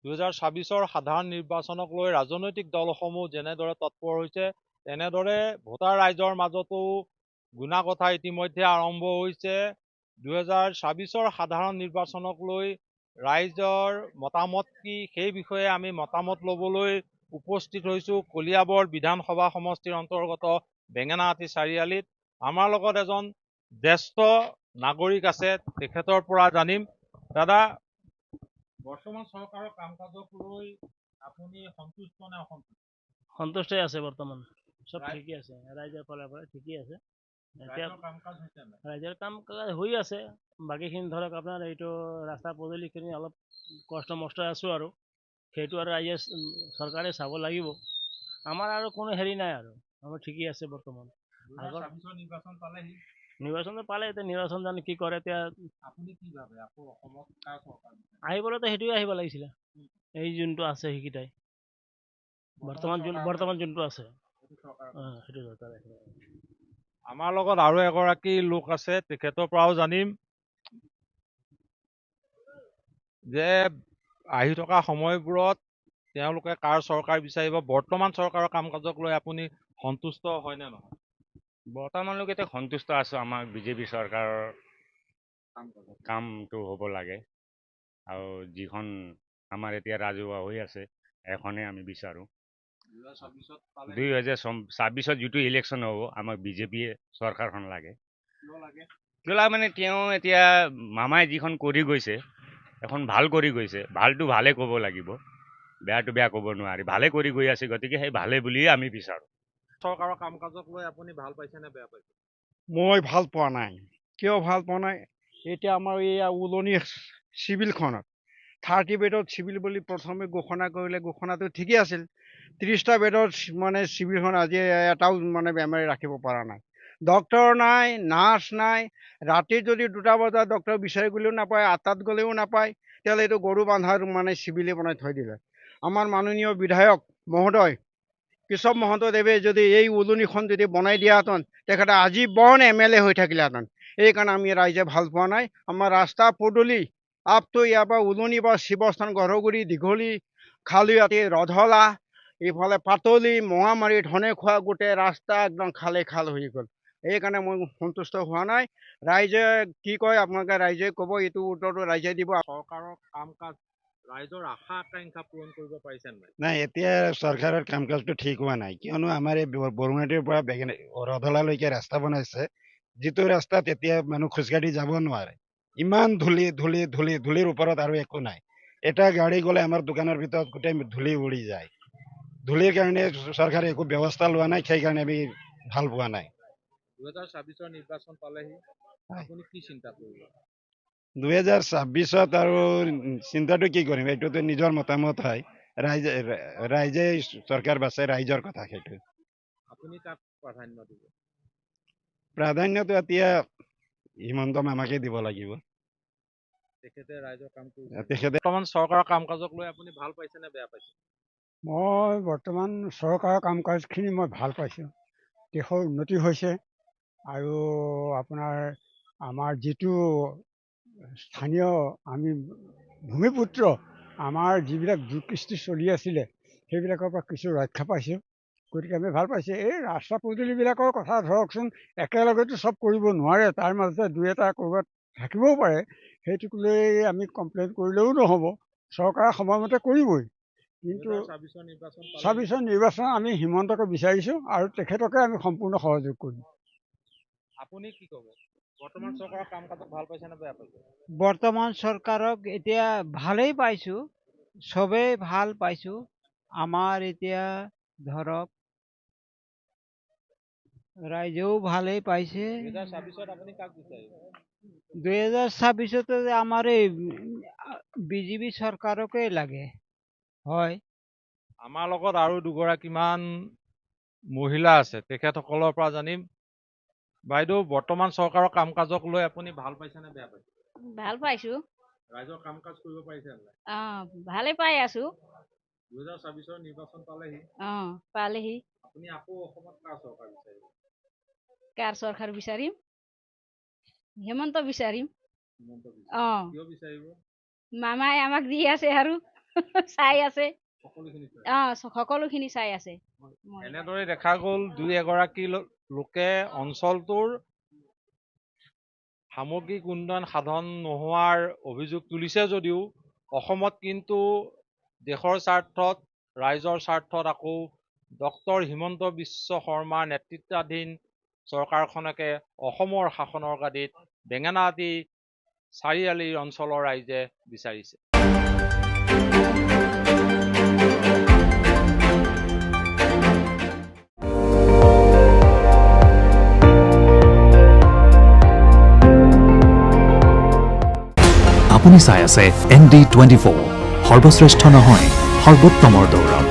2024 সাধাৰণ নিৰ্বাচনক লৈ ৰাজনৈতিক দলসমূহ যেনেদৰে তৎপৰ হৈছে তেনেদৰে ভোটাৰ ৰাইজৰ মাজতো গুণা কথা ইতিমধ্যে আৰম্ভ হৈছে। 2024 সাধাৰণ নিৰ্বাচনক লৈ ৰাইজৰ মতামত কি সেই বিষয়ে আমি মতামত ল'বলৈ উপস্থিত হৈছো কলিয়াবৰ বিধানসভা সমষ্টিৰ অন্তৰ্গত বেঙেনাআটি চাৰিআলিত। আমাৰ লগত এজন জ্যেষ্ঠ নাগৰিক আছে, তেখেতৰ পৰা জানিম। দাদা, বৰ্তমান চৰকাৰৰ কাম কাজক লৈ আপুনি সন্তুষ্ট নে অসন্তুষ্ট? সন্তুষ্টই আছে, বৰ্তমান চব ঠিকেই আছে, ৰাইজৰ ফালৰ পৰা ঠিকেই আছে। ৰাইজৰ কাম কাজ হৈ আছে, বাকীখিনি ধৰক আপোনাৰ এইটো ৰাস্তা পদূলিখিনি অলপ কষ্ট মষ্ট আছো আৰু সেইটো আৰু ৰাইজে চৰকাৰে চাব লাগিব। আমাৰ আৰু কোনো হেৰি নাই আৰু আমাৰ ঠিকেই আছে বৰ্তমান। নিৰ্বাচনটো পালে এতিয়া নিৰ্বাচন জানো কি কৰে এতিয়া। আপুনি কি ভাবে আকৌ অসমত কাৰ চৰকাৰ আহিবলৈতো সেইটোৱে আহিব লাগিছিলে, এই যোনটো আছে সেইকেইটাই বৰ্তমান যোনটো আছে সেইটো চৰকাৰ। আমাৰ লগত আৰু এগৰাকী লোক আছে, তেখেতৰ পৰাও জানিম যে আহি থকা সময়বোৰত তেওঁলোকে কাৰ চৰকাৰ বিচাৰিব। বৰ্তমান চৰকাৰৰ কাম কাজক লৈ আপুনি সন্তুষ্ট হয় নে নহয়? বৰ্তমানলৈকে সন্তুষ্ট আছো। আমাৰ বিজেপি চৰকাৰৰ কামটো হ'ব লাগে আৰু যিখন আমাৰ এতিয়া ৰাজহুৱা হৈ আছে এখনে আমি বিচাৰো। 2026 যিটো ইলেকশ্যন হ'ব আমাক বিজেপি চৰকাৰখন লাগে। কিয় লাগে মানে তেওঁ এতিয়া মামাই যিখন কৰি গৈছে এখন ভাল কৰি গৈছে, ভালটো ভালে ক'ব লাগিব, বেয়াটো বেয়া ক'ব নোৱাৰি। ভালে কৰি গৈ আছে, গতিকে সেই ভালে বুলিয়ে আমি বিচাৰো। চৰকাৰৰ কাম কাজক লৈ আপুনি ভাল পাইছে নে বেয়া পাইছে? মই ভাল পোৱা নাই। কিয় ভাল পোৱা নাই? এতিয়া আমাৰ এই উলনি চিভিলখনত 30 বেডত চিভিল বুলি প্ৰথমে ঘোষণা কৰিলে, ঘোষণাটো ঠিকেই আছিল। 30টা বেডত মানে চিভিলখন আজি এটাও মানে বেমাৰী ৰাখিব পৰা নাই। ডক্তৰ নাই, নাৰ্ছ নাই। ৰাতি যদি 2টা বজাত ডক্তৰ বিচাৰি গ'লেও নাপায়, 8টাত গ'লেও নাপায়। তেতিয়াহ'লে এইটো গৰু বান্ধাৰ মানে চিভিলে বনাই থৈ দিলে। আমাৰ মাননীয় বিধায়ক মহোদয় কেশৱ মহন্তদেৱে যদি এই উজনিখন যদি বনাই দিয়াহেঁতেন তেখেতে আজীৱন MLA হৈ থাকিলেহেঁতেন। এইকাৰণে আমি ৰাইজে ভাল পোৱা নাই। আমাৰ ৰাস্তা পদূলি আপটো ইয়াৰ পৰা উজনি বা শিৱস্থান, গড়গুৰি, দীঘলী, খালিয়াতি, ৰধলা, এইফালে পাতলি, মঙামাৰী, ধনেখোৱা গোটেই ৰাস্তা একদম খালে খাল হৈ গ'ল। এইকাৰণে মই সন্তুষ্ট হোৱা নাই। ৰাইজে কি কয় আপোনালোকে ৰাইজে ক'ব, এইটো উত্তৰটো ৰাইজে দিব। চৰকাৰৰ কাম কাজ ৰাইজৰ আশা আকাংক্ষা পূৰণ কৰিব পাৰিছে নাই? নাই, এতিয়া চৰকাৰৰ কাম কাজটো ঠিক হোৱা নাই। কিয়নো আমাৰ এই বৰঙাটিৰ পৰা ৰধলালৈকে ৰাস্তা বনাইছে, যিটো ৰাস্তাত এতিয়া মানুহ খোজকাঢ়ি যাব নোৱাৰে। ইমান ধূলি ধূলি ধূলি, ধূলিৰ ওপৰত আৰু একো নাই। এটা গাড়ী গ'লে আমাৰ দোকানৰ ভিতৰত গোটেই ধূলি উৰি যায়। ধূলিৰ কাৰণে চৰকাৰে একো ব্যৱস্থা লোৱা নাই, সেইকাৰণে আমি ভাল পোৱা নাই। 2026 নিৰ্বাচন পালেহি, আপুনি কি চিন্তা কৰিব? 2026 আৰু চিন্তাটো কি কৰিম, এইটোতো নিজৰ মতামত হয়। ৰাইজে চৰকাৰ বাছে, ৰাইজৰ কথা সেইটো। আপুনি কাক প্ৰাধান্য দিব? প্ৰাধান্যটো এতিয়া হিমন্ত মামাকে দিব লাগিব। তেখেতে ৰাইজৰ কাম কৰিব। তেখেতে বৰ্তমান চৰকাৰৰ কাম কাজক লৈ আপুনি ভাল পাইছে নে বেয়া পাইছে? মই বৰ্তমান চৰকাৰৰ কাম কাজখিনি মই ভাল পাইছোঁ। দেশৰ উন্নতি হৈছে আৰু আপোনাৰ আমাৰ যিটো স্থানীয় আমি ভূমিপুত্ৰ, আমাৰ যিবিলাক দুখ কৃষ্টি চলি আছিলে সেইবিলাকৰ পৰা কিছু ৰক্ষা পাইছোঁ। গতিকে আমি ভাল পাইছোঁ। এই ৰাস্তা পদূলিবিলাকৰ কথা ধৰকচোন, একেলগেতো চব কৰিব নোৱাৰে, তাৰ মাজতে দুই এটা ক'ৰবাত থাকিবও পাৰে। সেইটোক লৈ আমি কমপ্লেইন কৰিলেও নহ'ব, চৰকাৰে সময়মতে কৰিবই। কিন্তু 26 নিৰ্বাচন আমি হিমন্তকে বিচাৰিছোঁ আৰু তেখেতকে আমি সম্পূৰ্ণ সহযোগ কৰিম। আপুনি কি ক'ব? বৰ্তমান চৰকাৰৰ কাম কাজক ভাল পাইছে নে বেয়া পাইছে? বৰ্তমান চৰকাৰক এতিয়া ভালেই পাইছোঁ, চবেই ভাল পাইছোঁ। আমাৰ এতিয়া ধৰক ৰাইজেও ভালেই পাইছে। 2026 আপুনি কাক বিচাৰিব? 2026 আমাৰ এই বিজেপি চৰকাৰকে লাগে। হয়, আমাৰ লগত আৰু দুগৰাকীমান মহিলা আছে, তেখেতসকলৰ পৰা জানিম। বাইদেউ, বৰ্তমান চৰকাৰৰ কাম কাজক লৈ আপুনি ভাল পাইছে নে বেয়া পাইছে? ভাল পাইছো। ৰাইজৰ কাম কাজ কৰিব পাৰিছে নাই? ভালে পাই আছো। 2026 নিৰ্বাচন পালেহি। পালেহি। আপুনি আকৌ অসমত কাৰ চৰকাৰ বিচাৰিব? কাৰ চৰকাৰ বিচাৰিম? হেমন্ত বিচাৰিম। কিয় বিচাৰিব? মামাই আমাক দি আছে আৰু চাই আছে সকলোখিনি চাই আছে এনেদৰে দেখা গ'ল দুই এগৰাকী লোকে অঞ্চলটোৰ সামগ্ৰিক উন্নয়ন সাধন নোহোৱাৰ অভিযোগ তুলিছে যদিও অসমত কিন্তু দেশৰ স্বাৰ্থত ৰাইজৰ স্বাৰ্থত আকৌ ডক্টৰ হিমন্ত বিশ্ব শৰ্মাৰ নেতৃত্বাধীন চৰকাৰখনকে অসমৰ শাসনৰ গাদীত বেঙেনাআটী চাৰিআলিৰ অঞ্চলৰ ৰাইজে বিচাৰিছে। আপুনি চাই আছে ND24 সৰ্বশ্ৰেষ্ঠ নহয় সৰ্বোত্তমৰ দৌৰত।